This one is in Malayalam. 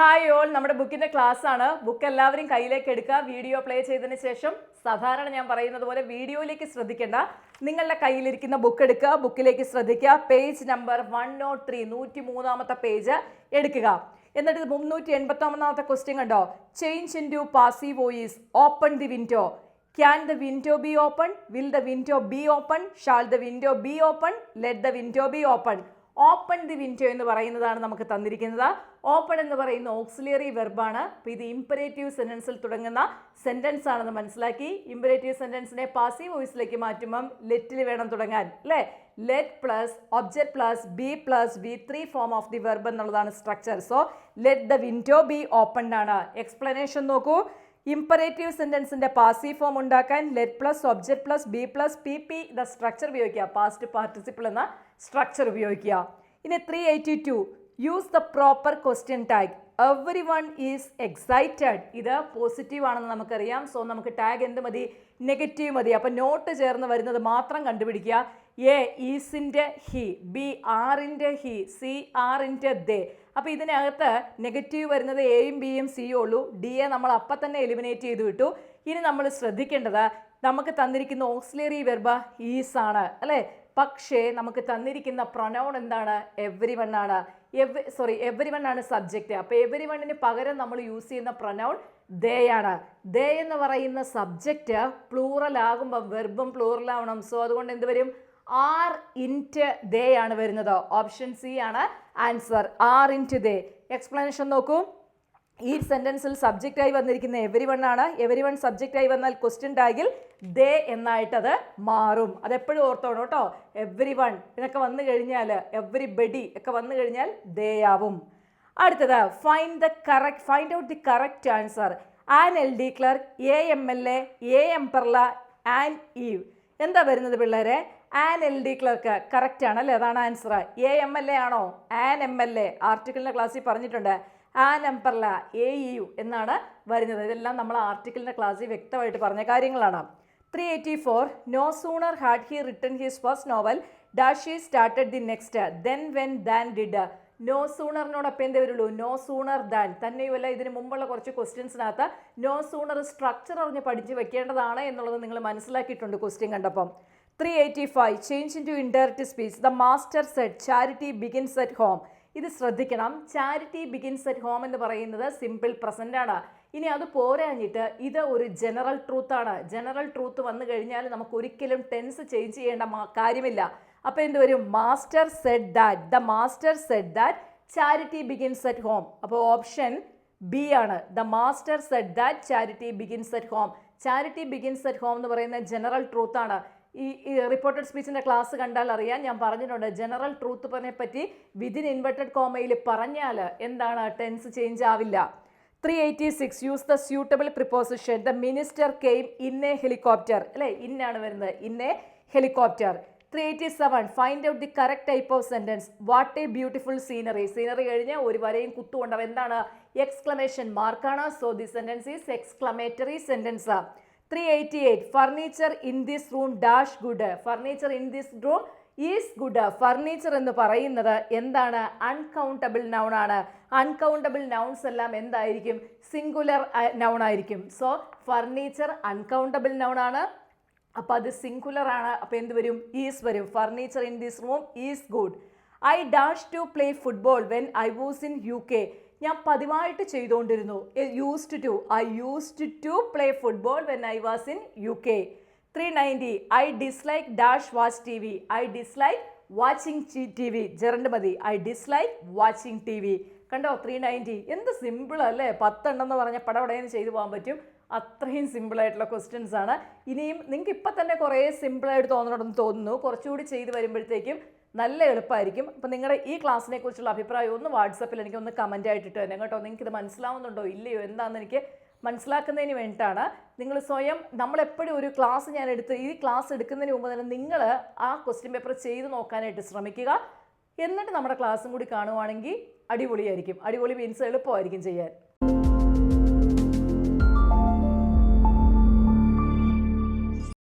ഹായ് ഓൾ, നമ്മുടെ ബുക്കിന്റെ ക്ലാസ് ആണ്. ബുക്ക് എല്ലാവരും കയ്യിലേക്ക് എടുക്കുക. വീഡിയോ പ്ലേ ചെയ്തതിന് ശേഷം സാധാരണ ഞാൻ പറയുന്നത് പോലെ വീഡിയോയിലേക്ക് ശ്രദ്ധിക്കേണ്ട, നിങ്ങളുടെ കയ്യിലിരിക്കുന്ന ബുക്ക് എടുക്കുക, ബുക്കിലേക്ക് ശ്രദ്ധിക്കുക. പേജ് നമ്പർ 103, 103ാമത്തെ പേജ് എടുക്കുക. എന്നിട്ട് 381ാമത്തെ ക്വസ്റ്റ്യൻ കണ്ടോ? Change into passive voice. Open the window. Can the window be open? Will the window be open? Shall the window be open? Let the window be open. Open the window എന്ന് പറയുന്നതാണ് നമുക്ക് തന്നിരിക്കുന്നത്. ഓപ്പൺ എന്ന് പറയുന്ന ഓക്സിലിയറി വെർബാണ്. അപ്പോൾ ഇത് ഇംപരേറ്റീവ് സെന്റൻസിൽ തുടങ്ങുന്ന സെന്റൻസ് ആണെന്ന് മനസ്സിലാക്കി. ഇംപരേറ്റീവ് സെന്റൻസിനെ പാസീവ് വോയിസിലേക്ക് മാറ്റുമ്പം ലെറ്റിൽ വേണം തുടങ്ങാൻ, അല്ലേ? Let plus object plus be plus V3 form of the verb എന്നുള്ളതാണ് structure. So let the window be opened ആണ്. എക്സ്പ്ലനേഷൻ നോക്കൂ. ഇംപറേറ്റീവ് സെന്റൻസിന്റെ പാസീവ് ഫോം ഉണ്ടാക്കാൻ let plus object plus be plus PP the structure ഉപയോഗിക്കുക. പാസ്റ്റ് പാർട്ടിസിപ്പിൾ എന്ന സ്ട്രക്ചർ ഉപയോഗിക്കുക. ഇനി 382 use the proper question tag. Every one is excited. ഇത് പോസിറ്റീവ് ആണെന്ന് നമുക്കറിയാം. സോ നമുക്ക് ടാഗ് എന്ത് മതി? നെഗറ്റീവ് മതി. അപ്പം നോട്ട് ചേർന്ന് വരുന്നത് മാത്രം കണ്ടുപിടിക്കുക. എ ഈസിൻ്റെ ഹി, ബി ആറിൻ്റെ ഹി, സി ആറിൻ്റെ ദേ. അപ്പോൾ ഇതിനകത്ത് നെഗറ്റീവ് വരുന്നത് എയും ബിയും സിയും ഉള്ളൂ. ഡിയെ നമ്മൾ അപ്പം തന്നെ എലിമിനേറ്റ് ചെയ്ത് വിട്ടു. ഇനി നമ്മൾ ശ്രദ്ധിക്കേണ്ടത്, നമുക്ക് തന്നിരിക്കുന്ന ഓക്സിലറി വെർബ് ഈസ് ആണ്, അല്ലേ? പക്ഷേ നമുക്ക് തന്നിരിക്കുന്ന പ്രൊനൗൺ എന്താണ്? എവരി വൺ ആണ്. എവരി വൺ ആണ് സബ്ജക്റ്റ്. അപ്പോൾ എവരി വണ്ണിന് പകരം നമ്മൾ യൂസ് ചെയ്യുന്ന പ്രൊനൗൺ ദേ ആണ്. ദേ എന്ന് പറയുന്ന സബ്ജക്റ്റ് പ്ലൂറൽ ആകുമ്പോൾ വെർബും പ്ലൂറൽ ആവണം. സോ അതുകൊണ്ട് എന്ത് വരും? ആർ ഇൻറ്റ് ദേ ആണ് വരുന്നത്. ഓപ്ഷൻ സി ആണ് ആൻസർ. ആർ ഇൻറ്റ് ദേ. എക്സ്പ്ലനേഷൻ നോക്കൂ. ഈ സെന്റൻസിൽ സബ്ജക്റ്റായി വന്നിരിക്കുന്ന എവരി വൺ ആണ്. എവരി വൺ സബ്ജക്റ്റായി വന്നാൽ ക്വസ്റ്റ്യൻ ടാഗിൽ ദേ എന്നായിട്ടത് മാറും. അതെപ്പോഴും ഓർത്തോണം കേട്ടോ. എവരി വൺ എന്നൊക്കെ വന്നു കഴിഞ്ഞാൽ, എവരിബഡി ഒക്കെ വന്നു കഴിഞ്ഞാൽ ദേ ആവും. അടുത്തത് find out the correct answer. An LD clerk, AMLA, umbrella, an eve. എന്താ വരുന്നത് പിള്ളേരെ? ആൻ LD ക്ലർക്ക് കറക്റ്റ് ആണ്, അല്ലേ? അതാണ് ആൻസർ. AMLA ആണോ? ആൻ MLA ആർട്ടിക്കിളിൻ്റെ ക്ലാസ്സിൽ പറഞ്ഞിട്ടുണ്ട്. ആൻ എംപെർല, AEU എന്നാണ് വരുന്നത്. ഇതെല്ലാം നമ്മൾ ആർട്ടിക്കിളിൻ്റെ ക്ലാസ്സിൽ വ്യക്തമായിട്ട് പറഞ്ഞ കാര്യങ്ങളാണ്. 384 no sooner had he written his first novel dash he started the next then when than did. No സൂണറിനോടൊപ്പം എന്തേ വരുള്ളൂ? No sooner than. തന്നെയുമല്ല, ഇതിന് മുമ്പുള്ള കുറച്ച് ക്വസ്റ്റ്യൻസിനകത്ത് നോ സൂണർ സ്ട്രക്ചർ അറിഞ്ഞ് പഠിച്ച് വെക്കേണ്ടതാണ് എന്നുള്ളത് നിങ്ങൾ മനസ്സിലാക്കിയിട്ടുണ്ട് ക്വസ്റ്റ്യൻ കണ്ടപ്പം. 385 change into indirect speech. The master said charity begins at home. ഇത് ശ്രദ്ധിക്കണം. ചാരിറ്റി ബിഗിൻസ് അറ്റ് ഹോം എന്ന് പറയുന്നത് സിമ്പിൾ പ്രസന്റ് ആണ്. ഇനി അത് പോരാഞ്ഞിട്ട് ഇത് ഒരു ജനറൽ ട്രൂത്ത് ആണ്. ജനറൽ ട്രൂത്ത് വന്നു കഴിഞ്ഞാൽ നമുക്ക് ഒരിക്കലും ടെൻസ് ചേഞ്ച് ചെയ്യേണ്ട കാര്യമില്ല. അപ്പോൾ എന്ത് വരും? Master said that. The master said that charity begins at home. അപ്പോൾ ഓപ്ഷൻ ബി ആണ്. The master said that charity begins at home. Charity begins at home എന്ന് പറയുന്ന ജനറൽ ട്രൂത്ത് ആണ്. ഈ റിപ്പോർട്ടഡ് സ്പീച്ചിൻ്റെ ക്ലാസ് കണ്ടാൽ അറിയാം, ഞാൻ പറഞ്ഞിട്ടുണ്ട്. ജനറൽ ട്രൂത്ത് പറ്റി വിതിൻ ഇൻവെർട്ടഡ് കോമയിൽ പറഞ്ഞാൽ എന്താണ്? ടെൻസ് ചേഞ്ച് ആവില്ല. 386 use the suitable preposition. The minister came in A helicopter, അല്ലേ? ഇന്നാണ് വരുന്നത്. In A helicopter. 387 find out the correct type of sentence. What A beautiful scenery. Scenery കഴിഞ്ഞ് ഒരു വരയും കുത്തുകൊണ്ടവ എന്താണ്? എക്സ്ക്ലമേഷൻ മാർക്കാണ്. So the sentence is exclamatory sentence. 388 furniture in this room dash good. Furniture in this room is good. Furniture എന്ന് പറയുന്നത് എന്താണ്? അൺകൗണ്ടബിൾ നൗൺ ആണ്. അൺകൗണ്ടബിൾ നൗൺസ് എല്ലാം എന്തായിരിക്കും? സിംഗുലർ നൗൺ ആയിരിക്കും. സോ ഫർണിച്ചർ അൺകൗണ്ടബിൾ നൗൺ ആണ്. അപ്പോൾ അത് സിംഗുലർ ആണ്. അപ്പോൾ എന്ത് വരും? ഈസ് വരും. Furniture in this room is good. I dash to play football when I was in UK. ഞാൻ പതിവായിട്ട് ചെയ്തുകൊണ്ടിരുന്നു. Used to. I used to play football when I was in UK. 390 I dislike dash watch TV. I dislike watching TV. Gerund മതി. I dislike watching TV. കണ്ടോ? 390 എന്ത് സിമ്പിൾ അല്ലേ? 10 എണ്ണെന്ന് പറഞ്ഞ പടപടയെന്ന് ചെയ്തു പോകാൻ പറ്റും. അത്രയും സിമ്പിളായിട്ടുള്ള ക്വസ്റ്റ്യൻസ് ആണ്. ഇനിയും നിങ്ങൾക്ക് ഇപ്പം തന്നെ കുറേ സിമ്പിളായിട്ട് തോന്നണമെന്ന് തോന്നുന്നു. കുറച്ചുകൂടി ചെയ്ത് വരുമ്പോഴത്തേക്കും നല്ല എളുപ്പമായിരിക്കും. അപ്പോൾ നിങ്ങളുടെ ഈ ക്ലാസ്സിനെ കുറിച്ചുള്ള അഭിപ്രായം ഒന്ന് വാട്സപ്പിൽ എനിക്കൊന്ന് കമൻ്റ് ആയിട്ടിട്ട് തന്നെ കേട്ടോ. നിങ്ങൾക്കിത് മനസ്സിലാവുന്നുണ്ടോ ഇല്ലയോ എന്താണെന്ന് എനിക്ക് മനസ്സിലാക്കുന്നതിന് വേണ്ടിയിട്ടാണ്. നിങ്ങൾ സ്വയം, നമ്മളെപ്പോഴും ഒരു ക്ലാസ് ഈ ക്ലാസ് എടുക്കുന്നതിന് മുമ്പ് തന്നെ നിങ്ങൾ ആ ക്വസ്റ്റ്യൻ പേപ്പർ ചെയ്ത് നോക്കാനായിട്ട് ശ്രമിക്കുക. എന്നിട്ട് നമ്മുടെ ക്ലാസ്സും കൂടി കാണുവാണെങ്കിൽ അടിപൊളിയായിരിക്കും. അടിപൊളി മീൻസ് എളുപ്പമായിരിക്കും ചെയ്യാൻ.